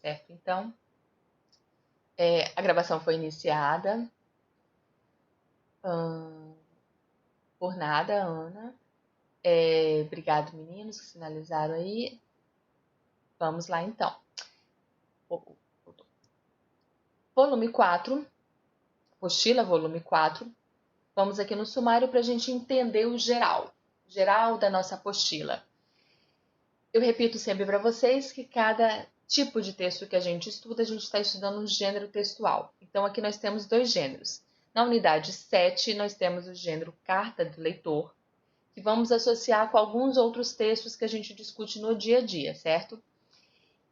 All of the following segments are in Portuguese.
certo? Então, a gravação foi iniciada. Por nada, Ana. Obrigado, meninos, que sinalizaram aí. Vamos lá, então. Volume 4, apostila, volume 4. Vamos aqui no sumário para a gente entender o geral da nossa apostila. Eu repito sempre para vocês que cada tipo de texto que a gente estuda, a gente está estudando um gênero textual. Então, aqui nós temos 2 gêneros. Na unidade 7, nós temos o gênero carta do leitor, que vamos associar com alguns outros textos que a gente discute no dia a dia, certo?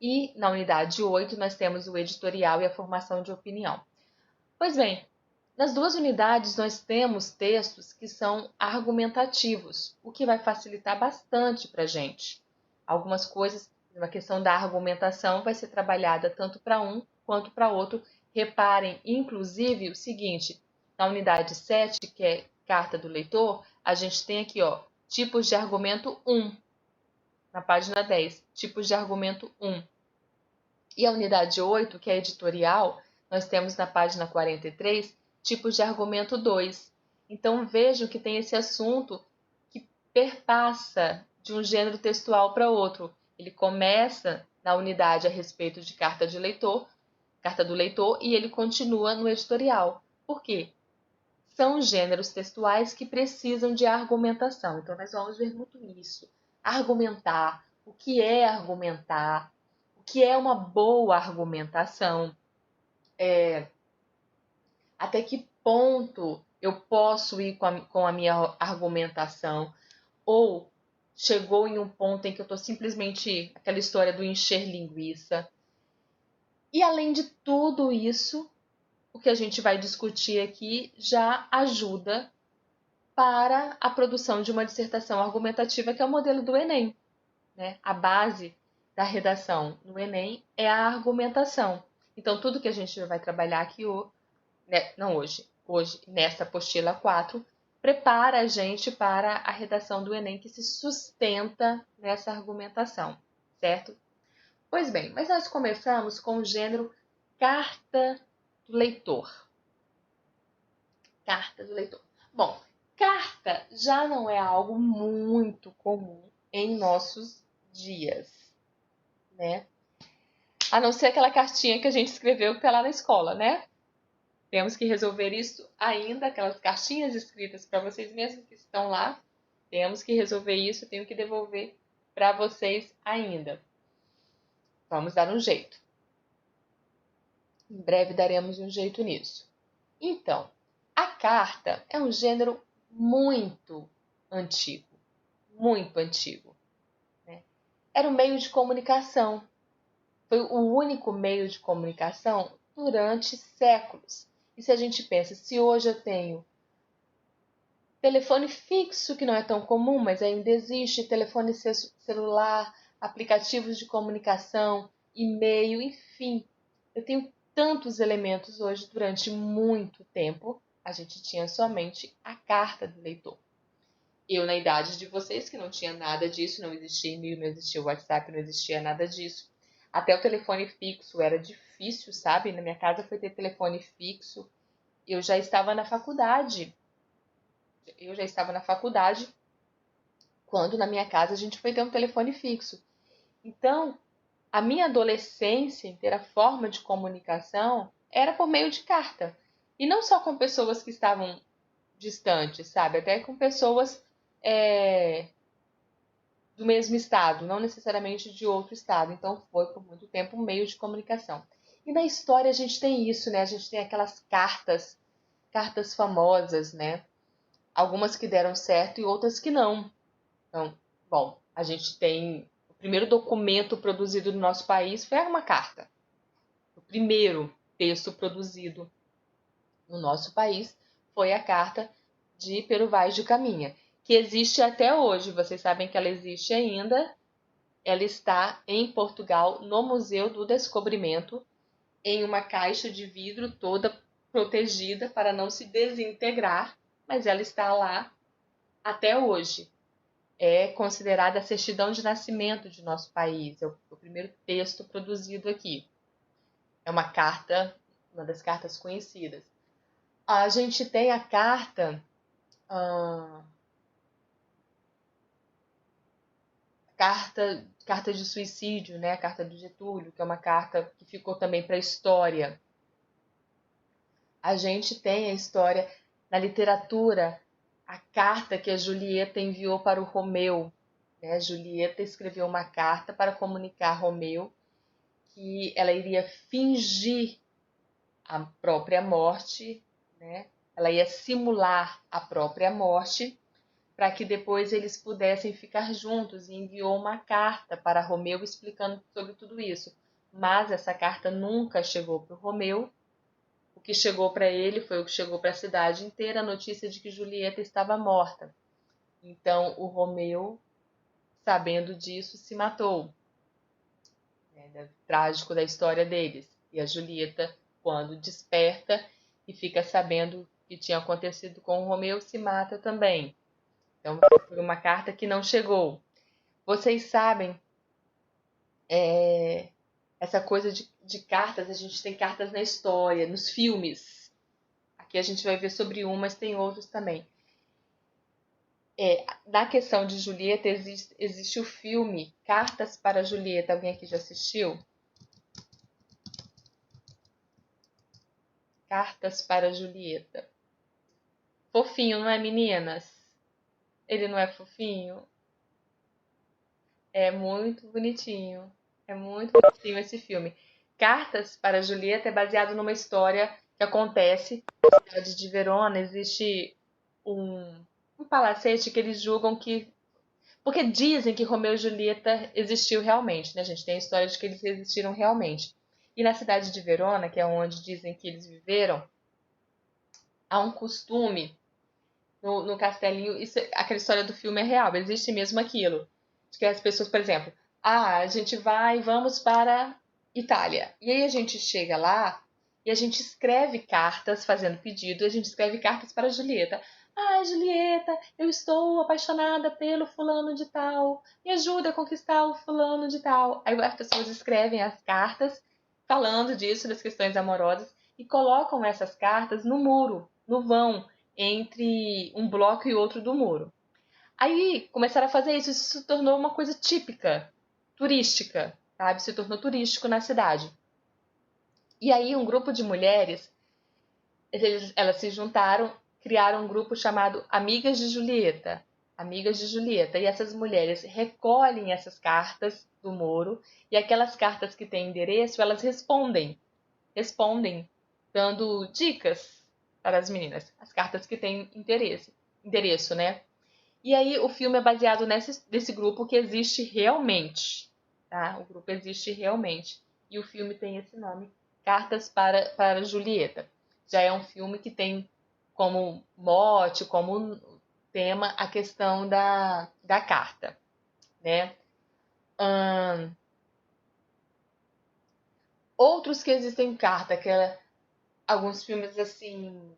E na unidade 8, nós temos o editorial e a formação de opinião. Pois bem, nas 2 unidades nós temos textos que são argumentativos, o que vai facilitar bastante para a gente. Algumas coisas, a questão da argumentação vai ser trabalhada tanto para um quanto para outro. Reparem, inclusive, o seguinte, na unidade 7, que é carta do leitor, a gente tem aqui, ó, tipos de argumento 1, na página 10, tipos de argumento 1. E a unidade 8, que é editorial, nós temos na página 43, tipos de argumento 2. Então, vejam que tem esse assunto que perpassa de um gênero textual para outro. Ele começa na unidade a respeito de carta do leitor, e ele continua no editorial. Por quê? São gêneros textuais que precisam de argumentação. Então, nós vamos ver muito isso. Argumentar, o que é argumentar, o que é uma boa argumentação, até que ponto eu posso ir com a minha argumentação, ou chegou em um ponto em que eu estou simplesmente aquela história do encher linguiça. E além de tudo isso, o que a gente vai discutir aqui já ajuda para a produção de uma dissertação argumentativa, que é o modelo do Enem, né? A base da redação no Enem é a argumentação. Então, tudo que a gente vai trabalhar aqui hoje, nessa apostila 4, prepara a gente para a redação do Enem que se sustenta nessa argumentação, certo? Pois bem, mas nós começamos com o gênero carta do leitor. Carta do leitor. Bom, carta já não é algo muito comum em nossos dias, né? A não ser aquela cartinha que a gente escreveu que está lá na escola, né? Temos que resolver isso ainda, aquelas cartinhas escritas para vocês mesmos que estão lá. Temos que resolver isso, tenho que devolver para vocês ainda. Vamos dar um jeito. Em breve daremos um jeito nisso. Então, a carta é um gênero muito antigo, né? Era um meio de comunicação. Foi o único meio de comunicação durante séculos. E se a gente pensa, se hoje eu tenho telefone fixo, que não é tão comum, mas ainda existe, telefone celular, aplicativos de comunicação, e-mail, enfim, eu tenho tantos elementos hoje. Durante muito tempo, a gente tinha somente a carta do leitor. Eu, na idade de vocês, que não tinha nada disso, não existia e-mail, não existia WhatsApp, não existia nada disso. Até o telefone fixo era difícil, sabe? Na minha casa foi ter telefone fixo. Eu já estava na faculdade. Quando na minha casa a gente foi ter um telefone fixo. Então, a minha adolescência inteira, a forma de comunicação era por meio de carta. E não só com pessoas que estavam distantes, sabe? Até com pessoas do mesmo estado, não necessariamente de outro estado. Então, foi por muito tempo um meio de comunicação. E na história a gente tem isso, né? A gente tem aquelas cartas famosas, né? Algumas que deram certo e outras que não. Então, bom, a gente tem o primeiro documento produzido no nosso país foi uma carta. O primeiro texto produzido no nosso país foi a carta de Pero Vaz de Caminha, que existe até hoje. Vocês sabem que ela existe ainda. Ela está em Portugal, no Museu do Descobrimento, em uma caixa de vidro toda protegida para não se desintegrar, mas ela está lá até hoje. É considerada a certidão de nascimento de nosso país. É o primeiro texto produzido aqui. É uma carta, uma das cartas conhecidas. A gente tem a ah, carta de suicídio, né? A carta do Getúlio, que é uma carta que ficou também para a história. A gente tem a história na literatura, a carta que a Julieta enviou para o Romeu. Né? Julieta escreveu uma carta para comunicar a Romeu que ela iria fingir a própria morte, né? Ela ia simular a própria morte para que depois eles pudessem ficar juntos, e enviou uma carta para Romeu explicando sobre tudo isso. Mas essa carta nunca chegou para o Romeu. O que chegou para ele foi o que chegou para a cidade inteira, a notícia de que Julieta estava morta. Então o Romeu, sabendo disso, se matou. Trágico da história deles. E a Julieta, quando desperta e fica sabendo o que tinha acontecido com o Romeu, se mata também. Então, foi uma carta que não chegou. Vocês sabem, essa coisa de cartas, a gente tem cartas na história, nos filmes. Aqui a gente vai ver sobre um, mas tem outros também. Na questão de Julieta, existe o filme Cartas para Julieta. Alguém aqui já assistiu? Cartas para Julieta. Fofinho, não é, meninas? Ele não é fofinho? É muito bonitinho. É muito bonitinho esse filme. Cartas para Julieta é baseado numa história que acontece na cidade de Verona. Existe um palacete que eles julgam que... Porque dizem que Romeu e Julieta existiu realmente, né, gente? Tem a história de que eles existiram realmente. E na cidade de Verona, que é onde dizem que eles viveram, há um costume no castelinho. Isso, aquela história do filme é real, existe mesmo aquilo. De que as pessoas, por exemplo, a gente vamos para Itália. E aí a gente chega lá e a gente escreve cartas fazendo pedido, a gente escreve cartas para a Julieta. Ah, Julieta, eu estou apaixonada pelo fulano de tal. Me ajuda a conquistar o fulano de tal. Aí as pessoas escrevem as cartas falando disso, das questões amorosas, e colocam essas cartas no muro, no vão, entre um bloco e outro do muro. Aí começaram a fazer isso, isso se tornou uma coisa típica, turística, sabe? Se tornou turístico na cidade. E aí um grupo de mulheres, elas se juntaram, criaram um grupo chamado Amigas de Julieta. Amigas de Julieta. E essas mulheres recolhem essas cartas do muro, e aquelas cartas que têm endereço, elas respondem dando dicas para as meninas, as cartas que têm endereço, né? E aí o filme é baseado nesse grupo que existe realmente, tá? O grupo existe realmente. E o filme tem esse nome, Cartas para Julieta. Já é um filme que tem como mote, como tema, a questão da carta, né? Outros que existem carta, alguns filmes assim,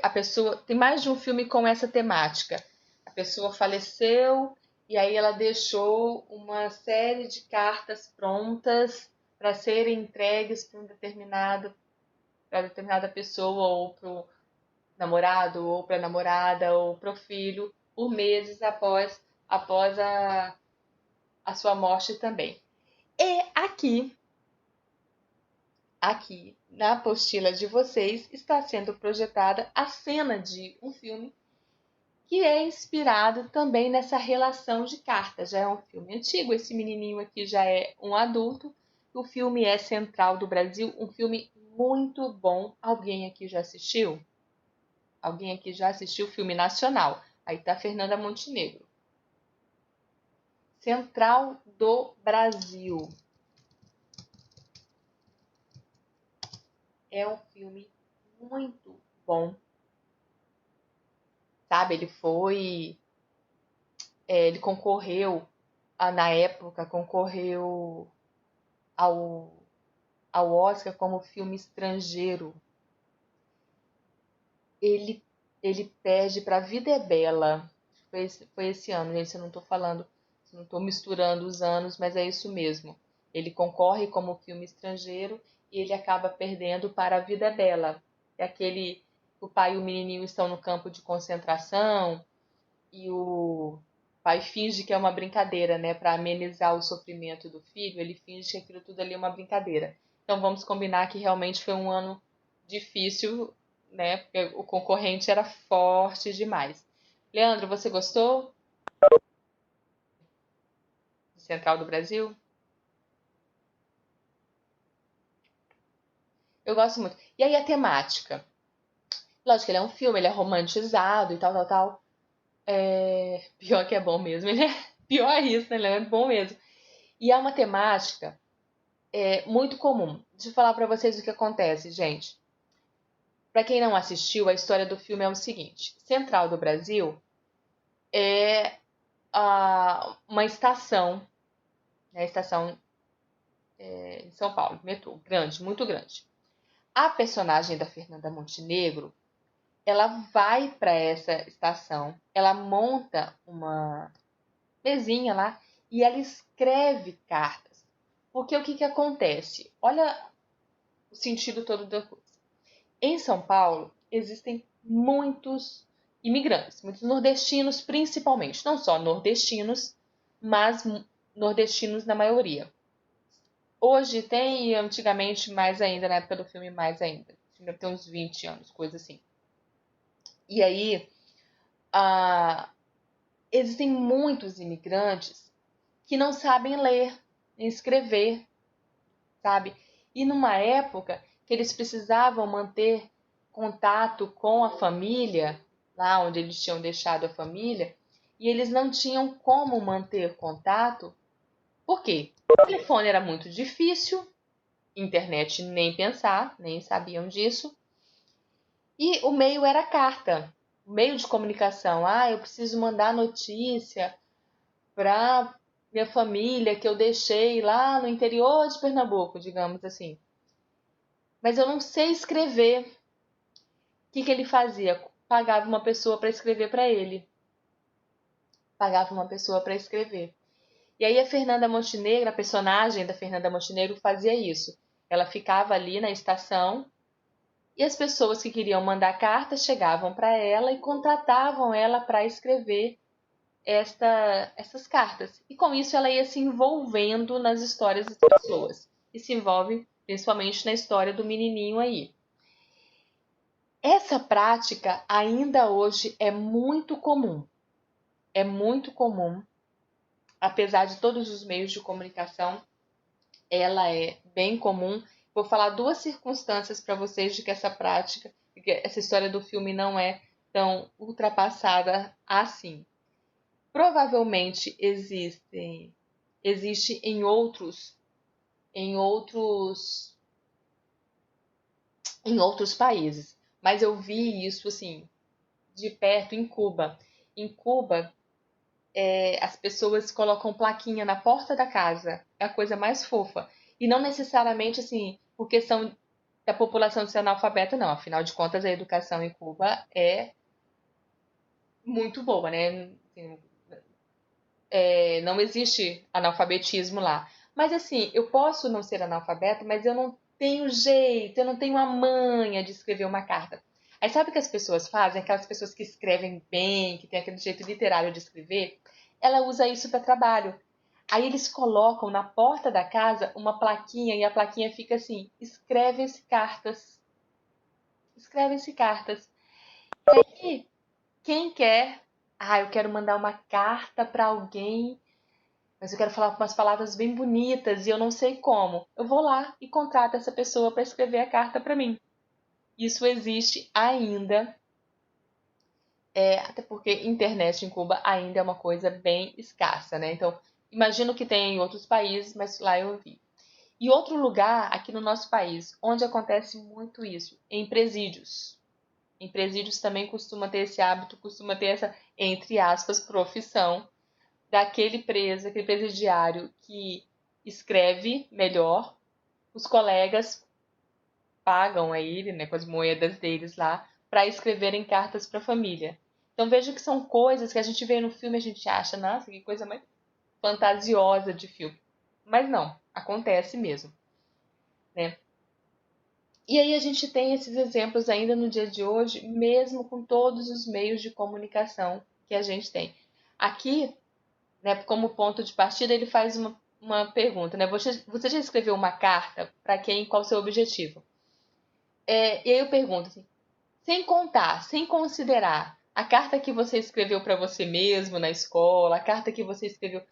a pessoa tem mais de um filme com essa temática. A pessoa faleceu e aí ela deixou uma série de cartas prontas para serem entregues para determinada pessoa, ou para o namorado, ou para a namorada, ou para o filho, por meses após a sua morte também. E aqui na apostila de vocês está sendo projetada a cena de um filme que é inspirado também nessa relação de cartas. Já é um filme antigo, esse menininho aqui já é um adulto. O filme é Central do Brasil, um filme muito bom. Alguém aqui já assistiu? Alguém aqui já assistiu o filme nacional? Aí tá Fernanda Montenegro. Central do Brasil. É um filme muito bom. Sabe, ele concorreu, na época, concorreu ao, ao Oscar como filme estrangeiro. Ele, ele perde para Vida é Bela. Foi esse ano, gente, se eu não estou falando, se eu não estou misturando os anos, mas é isso mesmo. Ele concorre como filme estrangeiro e ele acaba perdendo para A Vida é Bela. É aquele o pai e o menininho estão no campo de concentração e o pai finge que é uma brincadeira, né, para amenizar o sofrimento do filho, ele finge que aquilo tudo ali é uma brincadeira. Então vamos combinar que realmente foi um ano difícil, né, porque o concorrente era forte demais. Leandro, você gostou de Central do Brasil? Eu gosto muito. E aí a temática? Lógico que ele é um filme, ele é romantizado e tal, tal, tal. Pior que é bom mesmo, ele é pior isso, né? Ele é bom mesmo. E é uma temática muito comum. Deixa eu falar pra vocês o que acontece, gente. Pra quem não assistiu, a história do filme é o seguinte: Central do Brasil é uma estação, né? Estação em São Paulo, metrô, grande, muito grande. A personagem da Fernanda Montenegro, ela vai para essa estação, ela monta uma mesinha lá e ela escreve cartas. Porque o que, que acontece? Olha o sentido todo da coisa. Em São Paulo existem muitos imigrantes, muitos nordestinos principalmente, não só nordestinos, mas nordestinos na maioria. Hoje tem e antigamente mais ainda, na época do filme mais ainda. Deve ter uns 20 anos, coisa assim. E aí, ah, existem muitos imigrantes que não sabem ler nem escrever, sabe? E numa época que eles precisavam manter contato com a família, lá onde eles tinham deixado a família, e eles não tinham como manter contato. Por quê? O telefone era muito difícil, internet nem pensar, nem sabiam disso, e o meio era carta, o meio de comunicação. Eu preciso mandar notícia para minha família que eu deixei lá no interior de Pernambuco, digamos assim. Mas eu não sei escrever. O que, que ele fazia? Pagava uma pessoa para escrever para ele. Pagava uma pessoa para escrever. E aí a Fernanda Montenegro, a personagem da Fernanda Montenegro, fazia isso. Ela ficava ali na estação e as pessoas que queriam mandar cartas chegavam para ela e contratavam ela para escrever essas cartas. E com isso ela ia se envolvendo nas histórias das pessoas. E se envolve principalmente na história do menininho aí. Essa prática ainda hoje é muito comum. É muito comum, apesar de todos os meios de comunicação, ela é bem comum. Vou falar duas circunstâncias para vocês de que essa prática, que essa história do filme não é tão ultrapassada assim. Provavelmente existe em outros em outros países, mas eu vi isso assim de perto em Cuba. Em Cuba, as pessoas colocam plaquinha na porta da casa. É a coisa mais fofa. E não necessariamente assim, por questão da população ser analfabeta, não. Afinal de contas, a educação em Cuba é muito boa, né? Assim, não existe analfabetismo lá. Mas assim, eu posso não ser analfabeto, mas eu não tenho jeito, eu não tenho a manha de escrever uma carta. Aí sabe o que as pessoas fazem? Aquelas pessoas que escrevem bem, que têm aquele jeito literário de escrever, ela usa isso para trabalho. Aí eles colocam na porta da casa uma plaquinha e a plaquinha fica assim: escrevem-se cartas. Escrevem-se cartas. E aí, quem quer? Eu quero mandar uma carta para alguém, mas eu quero falar umas palavras bem bonitas e eu não sei como. Eu vou lá e contrato essa pessoa para escrever a carta para mim. Isso existe ainda, até porque internet em Cuba ainda é uma coisa bem escassa, né? Então, imagino que tem em outros países, mas lá eu vi. E outro lugar aqui no nosso país, onde acontece muito isso, em presídios. Em presídios também costuma ter esse hábito, costuma ter essa, entre aspas, profissão daquele preso, aquele presidiário que escreve melhor, os colegas pagam a ele, né, com as moedas deles lá, para escreverem cartas para a família. Então veja que são coisas que a gente vê no filme e a gente acha, nossa, que coisa mais fantasiosa de filme. Mas não, acontece mesmo, né? E aí a gente tem esses exemplos ainda no dia de hoje, mesmo com todos os meios de comunicação que a gente tem. Aqui, né, como ponto de partida, ele faz uma pergunta, né? Você já escreveu uma carta para quem? Qual o seu objetivo? E aí eu pergunto assim, sem contar, sem considerar a carta que você escreveu para você mesmo na escola, a carta que você escreveu,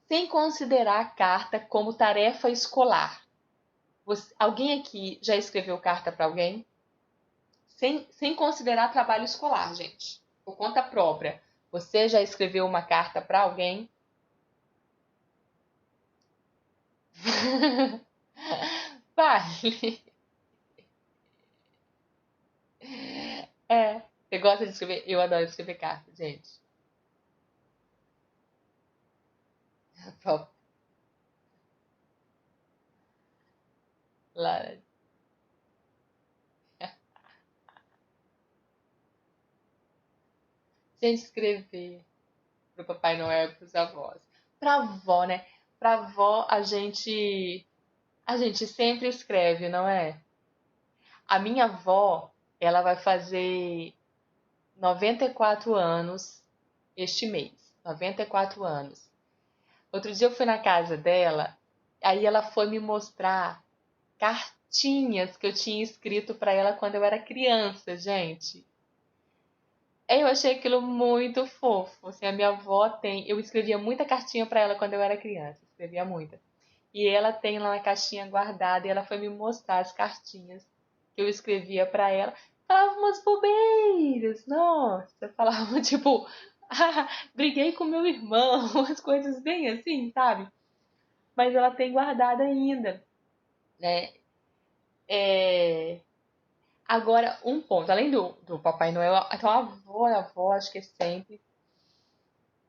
sem considerar a carta como tarefa escolar. Alguém aqui já escreveu carta para alguém? Sem considerar trabalho escolar, gente. Por conta própria. Você já escreveu uma carta para alguém? Vale. É. Você gosta de escrever? Eu adoro escrever carta, gente. Bom, Lara. Gente, escrever pro Papai Noel e pros avós. Pra avó, né? Pra avó a gente sempre escreve, não é? A minha avó, ela vai fazer 94 anos este mês. 94 anos. Outro dia eu fui na casa dela, aí ela foi me mostrar cartinhas que eu tinha escrito para ela quando eu era criança, gente. Aí eu achei aquilo muito fofo. Assim, a minha avó tem. Eu escrevia muita cartinha para ela quando eu era criança, escrevia muita. E ela tem lá na caixinha guardada e ela foi me mostrar as cartinhas que eu escrevia para ela. Falava umas bobeiras, nossa, falava tipo, ah, briguei com meu irmão, umas coisas bem assim, sabe? Mas ela tem guardada ainda, né? É... Agora, um ponto, além do Papai Noel, então a avó, acho que é sempre.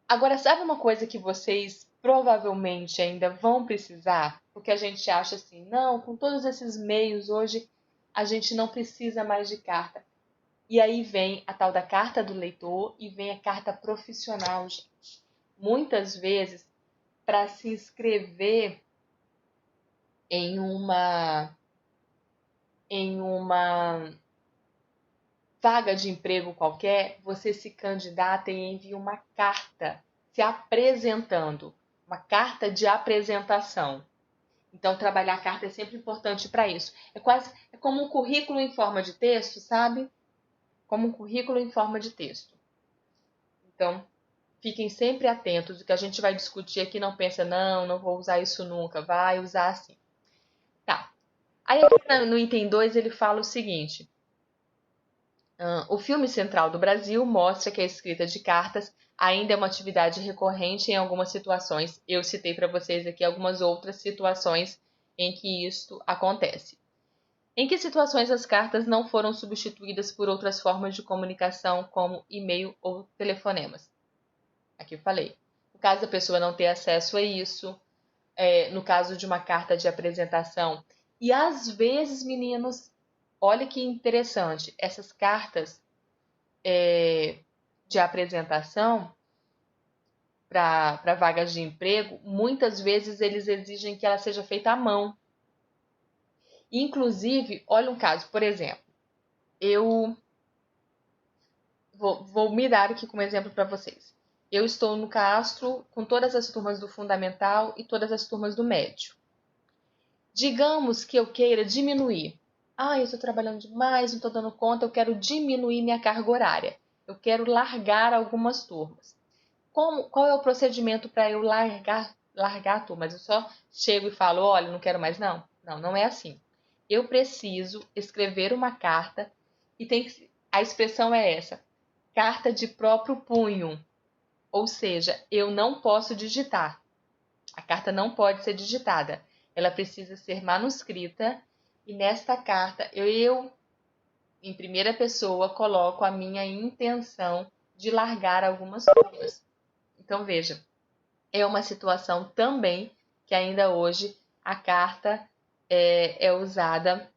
Agora, sabe uma coisa que vocês provavelmente ainda vão precisar? Porque a gente acha assim, não, com todos esses meios hoje a gente não precisa mais de carta. E aí vem a tal da carta do leitor e vem a carta profissional, gente. Muitas vezes, para se inscrever em uma vaga de emprego qualquer, você se candidata e envia uma carta se apresentando, uma carta de apresentação. Então, trabalhar a carta é sempre importante para isso. É como um currículo em forma de texto, sabe? Como um currículo em forma de texto. Então, fiquem sempre atentos. O que a gente vai discutir aqui, não pensa, não vou usar isso nunca, vai usar assim. Tá. Aí aqui no item 2 ele fala o seguinte: o filme central do Brasil mostra que a escrita de cartas ainda é uma atividade recorrente em algumas situações. Eu citei para vocês aqui algumas outras situações em que isto acontece. Em que situações as cartas não foram substituídas por outras formas de comunicação, como e-mail ou telefonemas? Aqui eu falei. No caso da pessoa não ter acesso a isso, no caso de uma carta de apresentação. E às vezes, meninos, olha que interessante, essas cartas de apresentação para vagas de emprego, muitas vezes eles exigem que ela seja feita à mão. Inclusive, olha um caso, por exemplo, eu vou me dar aqui como exemplo para vocês. Eu estou no Castro com todas as turmas do fundamental e todas as turmas do médio. Digamos que eu queira diminuir. Eu estou trabalhando demais, não estou dando conta, eu quero diminuir minha carga horária. Eu quero largar algumas turmas. Qual é o procedimento para eu largar a turma? Mas eu só chego e falo, olha, não quero mais, não. Não é assim. Eu preciso escrever uma carta e a expressão é essa, carta de próprio punho. Ou seja, eu não posso digitar. A carta não pode ser digitada. Ela precisa ser manuscrita e nesta carta eu em primeira pessoa, coloco a minha intenção de largar algumas coisas. Então, veja, é uma situação também que ainda hoje a carta é usada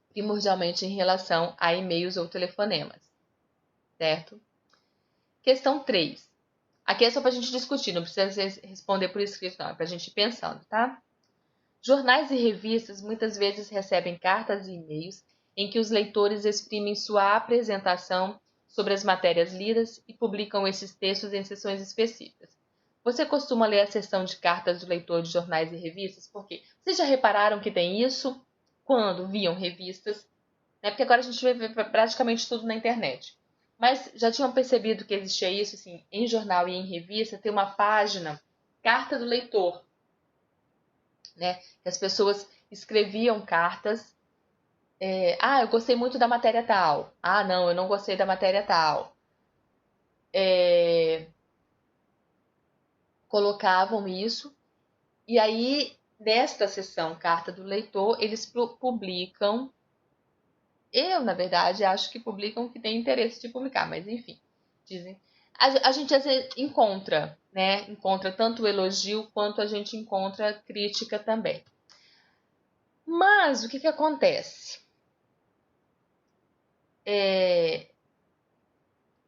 primordialmente em relação a e-mails ou telefonemas, certo? Questão 3. Aqui é só para a gente discutir, não precisa responder por escrito, não. É para a gente ir pensando, tá? Jornais e revistas muitas vezes recebem cartas e e-mails em que os leitores exprimem sua apresentação sobre as matérias lidas e publicam esses textos em sessões específicas. Você costuma ler a seção de cartas do leitor de jornais e revistas? Porque vocês já repararam que tem isso quando viam revistas? Né? Porque agora a gente vê praticamente tudo na internet. Mas já tinham percebido que existia isso, assim, em jornal e em revista, tem uma página, carta do leitor, né? Que as pessoas escreviam cartas. Eu gostei muito da matéria tal. Ah, não, eu não gostei da matéria tal. Colocavam isso. E aí, nesta sessão Carta do Leitor, eles publicam. Eu, na verdade, acho que publicam o que tem interesse de publicar, mas enfim, dizem. A gente às vezes encontra, né? Encontra tanto o elogio quanto a gente encontra crítica também. Mas o que que acontece?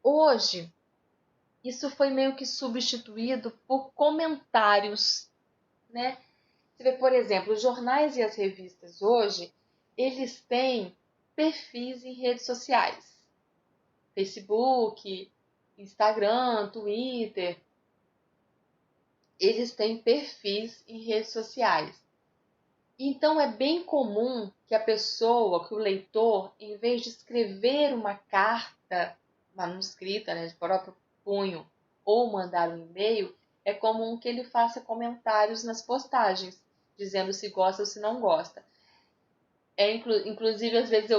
Hoje, isso foi meio que substituído por comentários, né? Você vê, por exemplo, os jornais e as revistas hoje, eles têm perfis em redes sociais. Facebook, Instagram, Twitter, eles têm perfis em redes sociais. Então é bem comum que a pessoa, que o leitor, em vez de escrever uma carta manuscrita, né, de próprio punho, ou mandar um e-mail, é comum que ele faça comentários nas postagens, dizendo se gosta ou se não gosta. Inclusive, às vezes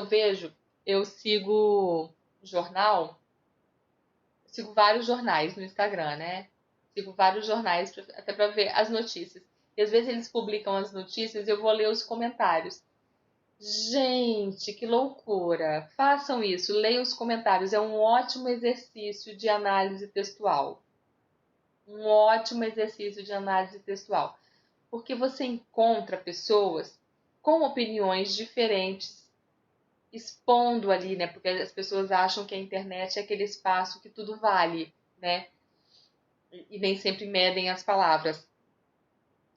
eu sigo jornal, sigo vários jornais no Instagram, né? Sigo vários jornais até para ver as notícias. E às vezes eles publicam as notícias e eu vou ler os comentários. Gente, que loucura! Façam isso, leiam os comentários. É um ótimo exercício de análise textual. Um ótimo exercício de análise textual. Porque você encontra pessoas com opiniões diferentes expondo ali, né? Porque as pessoas acham que a internet é aquele espaço que tudo vale, né? E nem sempre medem as palavras.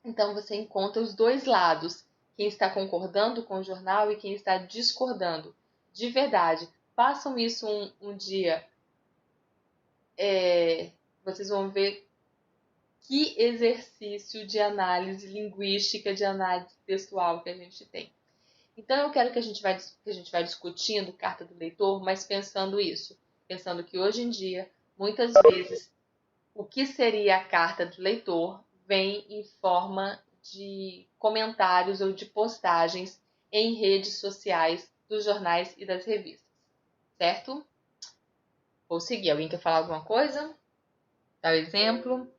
Então você encontra os dois lados, quem está concordando com o jornal e quem está discordando. De verdade, façam isso um dia. Vocês vão ver que exercício de análise linguística, de análise textual que a gente tem. Então eu quero que a gente vai discutindo carta do leitor, mas pensando isso, pensando que hoje em dia, muitas vezes, o que seria a carta do leitor vem em forma de comentários ou de postagens em redes sociais dos jornais e das revistas, certo? Vou seguir. Alguém quer falar alguma coisa? Dá o exemplo?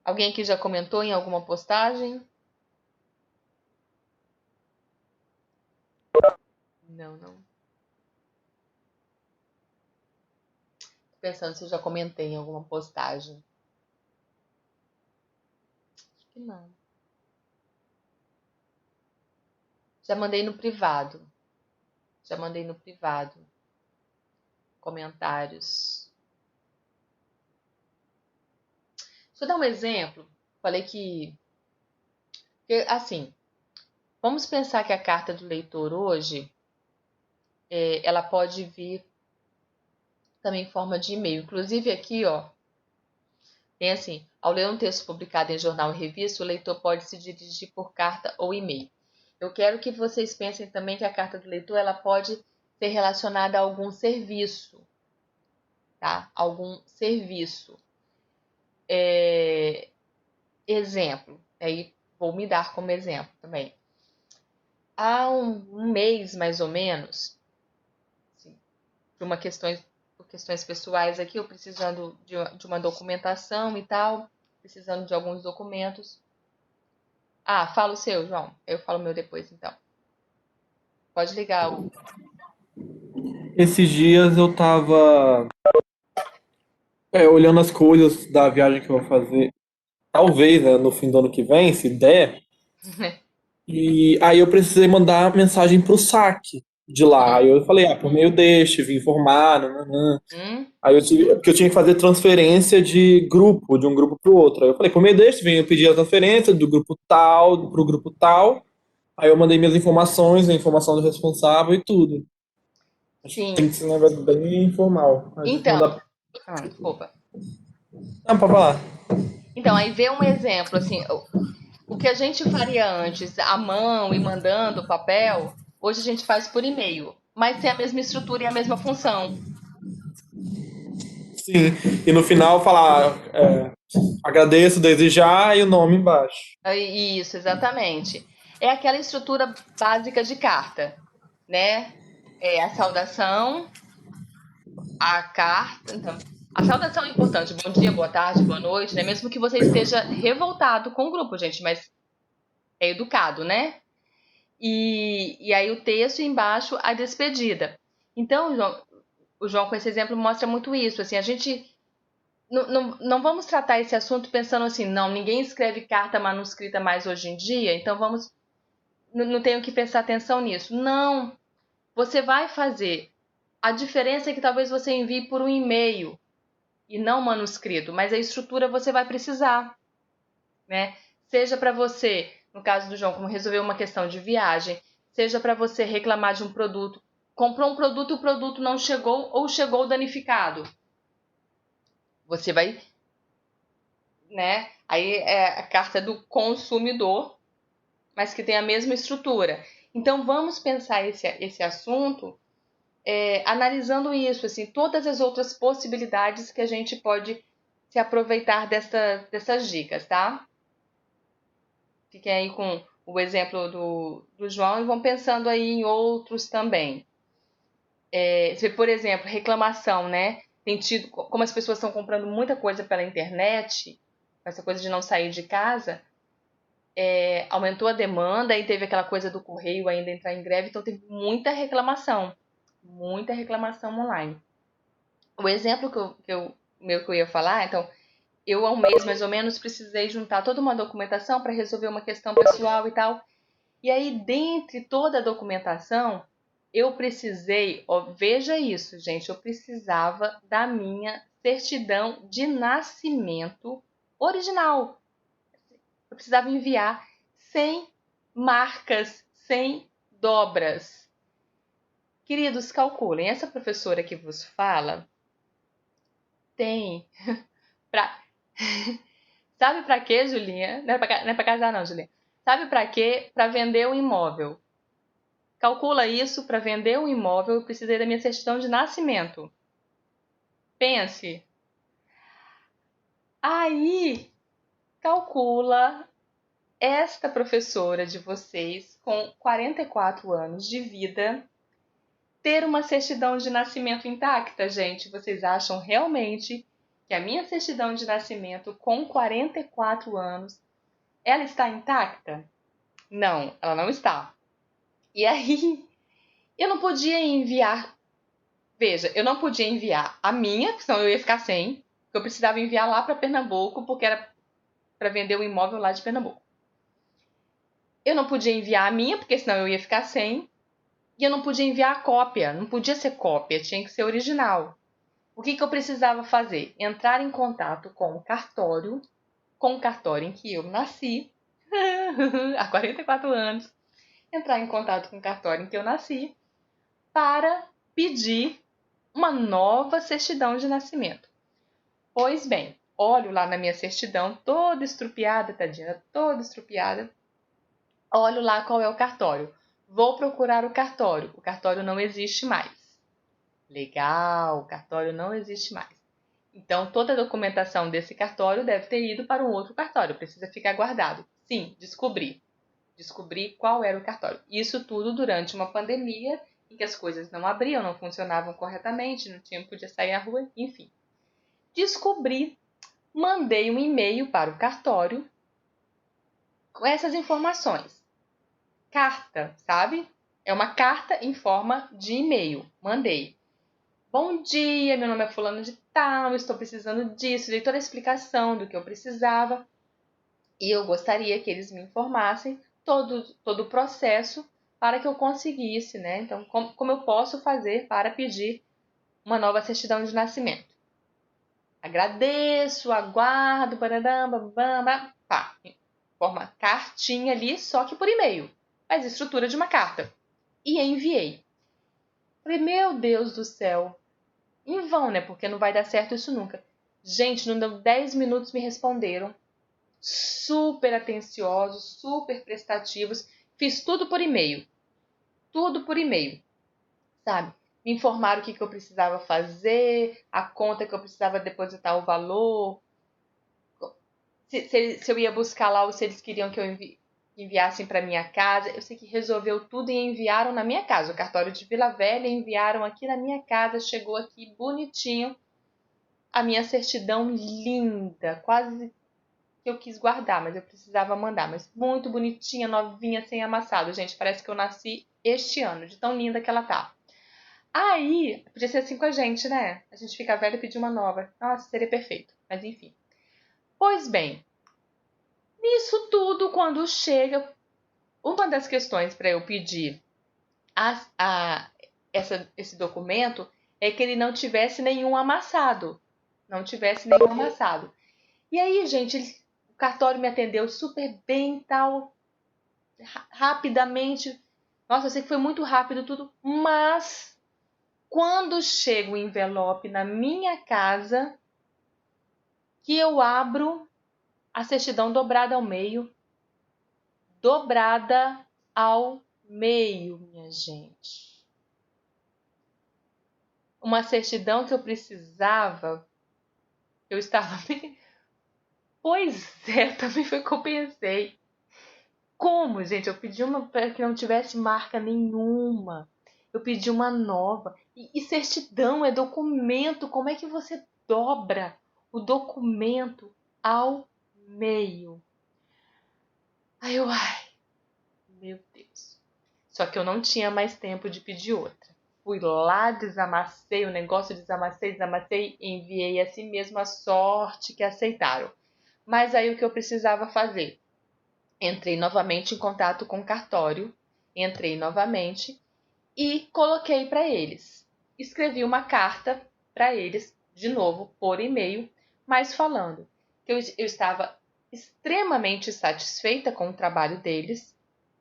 Alguém aqui já comentou em alguma postagem? Não. Tô pensando se eu já comentei em alguma postagem. Acho que não. Já mandei no privado. Comentários. Deixa eu dar um exemplo. Falei assim, vamos pensar que a carta do leitor hoje, ela pode vir também em forma de e-mail. Inclusive aqui, ó, tem assim, ao ler um texto publicado em jornal e revista, o leitor pode se dirigir por carta ou e-mail. Eu quero que vocês pensem também que a carta do leitor, ela pode ser relacionada a algum serviço, tá? Algum serviço. Exemplo, aí vou me dar como exemplo também. Há um mês, mais ou menos, assim, por questões pessoais aqui, eu precisando de uma documentação e tal, precisando de alguns documentos. Fala o seu, João. Eu falo o meu depois, então. Pode ligar o... Esses dias eu tava olhando as coisas da viagem que eu vou fazer, talvez, né, no fim do ano que vem, se der. E aí eu precisei mandar mensagem pro saque. de lá. Aí Hum, eu falei, por meio deste, vim informar, nananã. hum. Aí porque eu tinha que fazer transferência de grupo, de um grupo para o outro. Aí eu falei, por meio deste, vim, eu pedi a transferência do grupo tal para o grupo tal. Aí eu mandei minhas informações, a informação do responsável e tudo. Acho que tem Sim. que ser um negócio bem informal. Acho que Então, mandar. desculpa. Não, pode falar. Então, aí vê um exemplo, assim, o que a gente faria antes, à mão e mandando papel, hoje a gente faz por e-mail, mas tem a mesma estrutura e a mesma função. Sim. E no final falar, agradeço desde já e o nome embaixo. Isso, exatamente. É aquela estrutura básica de carta, né? É a saudação, a carta. Então, a saudação é importante. Bom dia, boa tarde, boa noite, né? Mesmo que você esteja revoltado com o grupo, gente, mas é educado, né? E aí o texto e embaixo a despedida. Então, o João com esse exemplo mostra muito isso. Assim, a gente não vamos tratar esse assunto pensando assim, não, ninguém escreve carta manuscrita mais hoje em dia, então vamos, não tenho que prestar atenção nisso. Não, você vai fazer. A diferença é que talvez você envie por um e-mail e não manuscrito, mas a estrutura você vai precisar, né? Seja para você, no caso do João, como resolver uma questão de viagem, seja para você reclamar de um produto, comprou um produto e o produto não chegou ou chegou danificado. Você vai, né? Aí é a carta do consumidor, mas que tem a mesma estrutura. Então vamos pensar esse assunto analisando isso, assim, todas as outras possibilidades que a gente pode se aproveitar dessas dicas, tá? Fiquem aí com o exemplo do João e vão pensando aí em outros também. Por exemplo, reclamação, né? Tem tido, como as pessoas estão comprando muita coisa pela internet, essa coisa de não sair de casa, aumentou a demanda e teve aquela coisa do correio ainda entrar em greve, então teve muita reclamação online. O exemplo que eu ia falar, então, eu há um mês mais ou menos precisei juntar toda uma documentação para resolver uma questão pessoal e tal. E aí, dentre toda a documentação, eu precisei, ó, veja isso, gente, eu precisava da minha certidão de nascimento original. Eu precisava enviar sem marcas, sem dobras. Queridos, calculem, essa professora que vos fala tem pra... Sabe pra quê, Julinha? Não é pra casar não, Julinha. Sabe pra quê? Pra vender um imóvel. Calcula isso, para vender um imóvel eu precisei da minha certidão de nascimento. Pense. Aí, calcula esta professora de vocês com 44 anos de vida ter uma certidão de nascimento intacta, gente. Vocês acham realmente que a minha certidão de nascimento com 44 anos, ela está intacta? Não, ela não está. E aí, eu não podia enviar. Veja, eu não podia enviar a minha, senão eu ia ficar sem. Eu precisava enviar lá para Pernambuco, porque era para vender o imóvel lá de Pernambuco. Eu não podia enviar a minha, porque senão eu ia ficar sem. E eu não podia enviar a cópia, não podia ser cópia, tinha que ser original. O que eu precisava fazer? Entrar em contato com o cartório em que eu nasci, há 44 anos. Entrar em contato com o cartório em que eu nasci, para pedir uma nova certidão de nascimento. Pois bem, olho lá na minha certidão, toda estrupiada, tadinha, toda estrupiada. Olho lá qual é o cartório. Vou procurar o cartório não existe mais. Legal, o cartório não existe mais. Então, toda a documentação desse cartório deve ter ido para um outro cartório, precisa ficar guardado. Sim, descobri. Descobri qual era o cartório. Isso tudo durante uma pandemia em que as coisas não abriam, não funcionavam corretamente, não podia sair à rua, enfim. Descobri, mandei um e-mail para o cartório com essas informações. Carta, sabe? É uma carta em forma de e-mail. Mandei. Bom dia, meu nome é fulano de tal, estou precisando disso. Dei toda a explicação do que eu precisava e eu gostaria que eles me informassem todo o processo para que eu conseguisse, né? Então, como eu posso fazer para pedir uma nova certidão de nascimento? Agradeço, aguardo, pá, forma cartinha ali, só que por e-mail, mas estrutura de uma carta. E enviei. Falei, meu Deus do céu, em vão, né? Porque não vai dar certo isso nunca. Gente, não deu 10 minutos, me responderam. Super atenciosos, super prestativos. Fiz tudo por e-mail. Tudo por e-mail, sabe? Me informaram o que eu precisava fazer, a conta que eu precisava depositar o valor, se eu ia buscar lá ou se eles queriam que eu enviassem para minha casa. Eu sei que resolveu tudo e enviaram na minha casa. O cartório de Vila Velha enviaram aqui na minha casa, chegou aqui bonitinho. A minha certidão linda, quase que eu quis guardar, mas eu precisava mandar. Mas muito bonitinha, novinha, sem amassado. Gente, parece que eu nasci este ano, de tão linda que ela tá. Aí, podia ser assim com a gente, né? A gente fica velho e pedir uma nova. Nossa, seria perfeito. Mas enfim. Pois bem, nisso tudo, quando chega, uma das questões para eu pedir esse documento é que ele não tivesse nenhum amassado. Não tivesse nenhum amassado. E aí, gente, o cartório me atendeu super bem e tal, rapidamente. Nossa, eu sei que foi muito rápido tudo, mas quando chega o envelope na minha casa, que eu abro a certidão dobrada ao meio. Dobrada ao meio, minha gente. Uma certidão que eu precisava, eu estava bem... Pois é, também foi o que eu pensei. Como, gente? Eu pedi uma para que não tivesse marca nenhuma. Eu pedi uma nova. E certidão é documento. Como é que você dobra o documento ao meio? Ai, meu Deus. Só que eu não tinha mais tempo de pedir outra. Fui lá, desamassei o negócio, desamassei, enviei assim mesmo, a sorte que aceitaram. Mas aí o que eu precisava fazer? Entrei novamente em contato com o cartório, entrei novamente e coloquei para eles. Escrevi uma carta para eles, de novo, por e-mail, mas falando que eu estava extremamente satisfeita com o trabalho deles.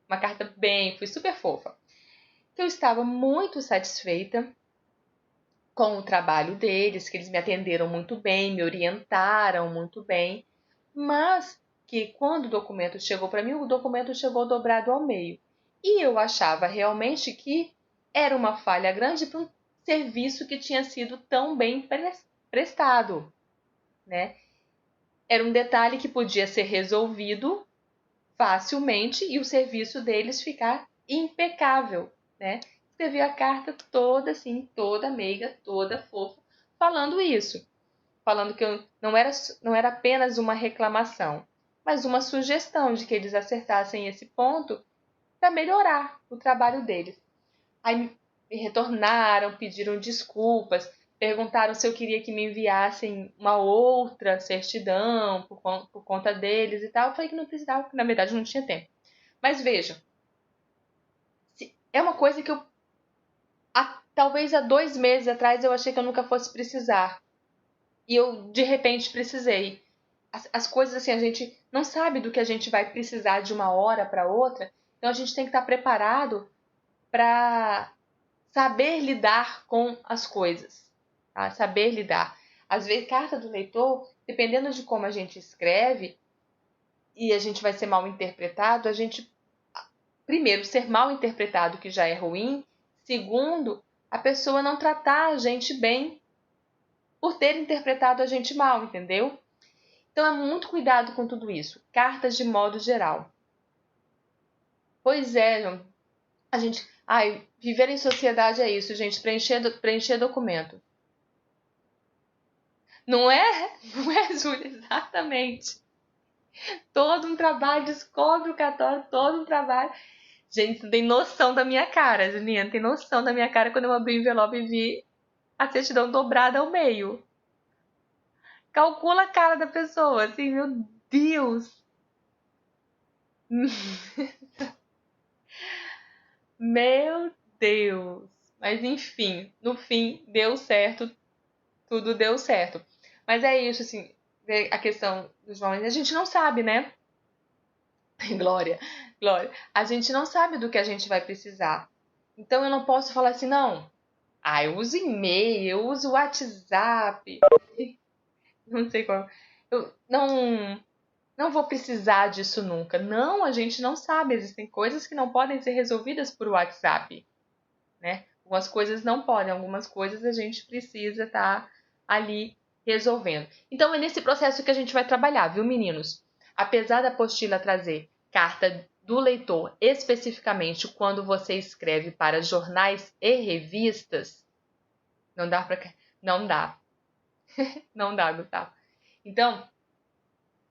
Uma carta fui super fofa. Que eu estava muito satisfeita com o trabalho deles, que eles me atenderam muito bem, me orientaram muito bem, mas que quando o documento chegou para mim, o documento chegou dobrado ao meio. E eu achava realmente que era uma falha grande para um serviço que tinha sido tão bem prestado, né? Era um detalhe que podia ser resolvido facilmente e o serviço deles ficar impecável, né? Escrevi a carta toda assim, toda meiga, toda fofa, falando isso. Falando que não era apenas uma reclamação, mas uma sugestão de que eles acertassem esse ponto para melhorar o trabalho deles. Aí me retornaram, pediram desculpas, perguntaram se eu queria que me enviassem uma outra certidão por conta deles e tal. Eu falei que não precisava, porque na verdade não tinha tempo. Mas vejam, é uma coisa que talvez há 2 meses atrás eu achei que eu nunca fosse precisar. E eu, de repente, precisei. As coisas assim, a gente não sabe do que a gente vai precisar de uma hora para outra. Então a gente tem que estar preparado para saber lidar com as coisas. Tá? Saber lidar. Às vezes, carta do leitor, dependendo de como a gente escreve, e a gente vai ser mal interpretado, a gente, primeiro, ser mal interpretado, que já é ruim. Segundo, a pessoa não tratar a gente bem por ter interpretado a gente mal, entendeu? Então é muito cuidado com tudo isso. Cartas de modo geral. Pois é, a gente... viver em sociedade é isso, gente. Preencher documento. Não é? Não é, Júlia? Exatamente. Todo um trabalho, descobre o cartório, todo um trabalho. Gente, não tem noção da minha cara, Juliana. Não tem noção da minha cara quando eu abri o envelope e vi a certidão dobrada ao meio. Calcula a cara da pessoa, assim, meu Deus. Meu Deus! Mas enfim, no fim deu certo, tudo deu certo. Mas é isso, assim, a questão dos jovens, a gente não sabe, né? Glória, Glória. A gente não sabe do que a gente vai precisar. Então eu não posso falar assim, não. Ah, eu uso e-mail, eu uso WhatsApp, não sei qual. Eu não vou precisar disso nunca. Não, a gente não sabe. Existem coisas que não podem ser resolvidas por WhatsApp, né? Algumas coisas não podem, algumas coisas a gente precisa estar ali resolvendo. Então é nesse processo que a gente vai trabalhar, viu, meninos? Apesar da apostila trazer carta do leitor especificamente quando você escreve para jornais e revistas, não dá para não dá, não dá, Gustavo. Então,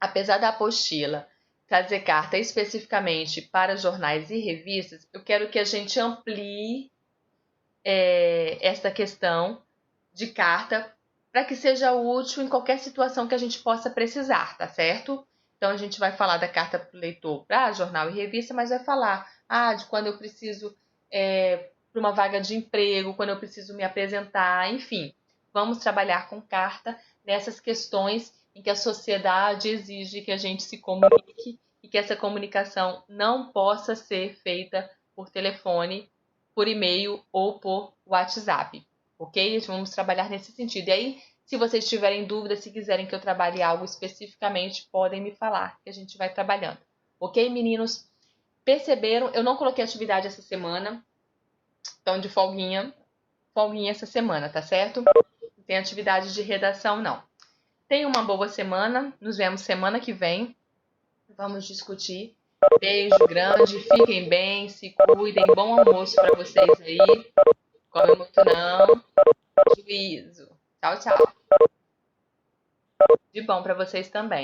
apesar da apostila trazer carta especificamente para jornais e revistas, eu quero que a gente amplie esta questão de carta para que seja útil em qualquer situação que a gente possa precisar, tá certo? Então a gente vai falar da carta para o leitor para jornal e revista, mas vai falar de quando eu preciso para uma vaga de emprego, quando eu preciso me apresentar, enfim. Vamos trabalhar com carta nessas questões em que a sociedade exige que a gente se comunique e que essa comunicação não possa ser feita por telefone, por e-mail ou por WhatsApp, ok? Vamos trabalhar nesse sentido. E aí, se vocês tiverem dúvidas, se quiserem que eu trabalhe algo especificamente, podem me falar, que a gente vai trabalhando. Ok, meninos? Perceberam? Eu não coloquei atividade essa semana, então de folguinha essa semana, tá certo? Não tem atividade de redação, não. Tenham uma boa semana, nos vemos semana que vem. Vamos discutir. Beijo grande, fiquem bem, se cuidem, bom almoço para vocês aí. Come muito não. Juízo. Tchau, tchau. De bom para vocês também.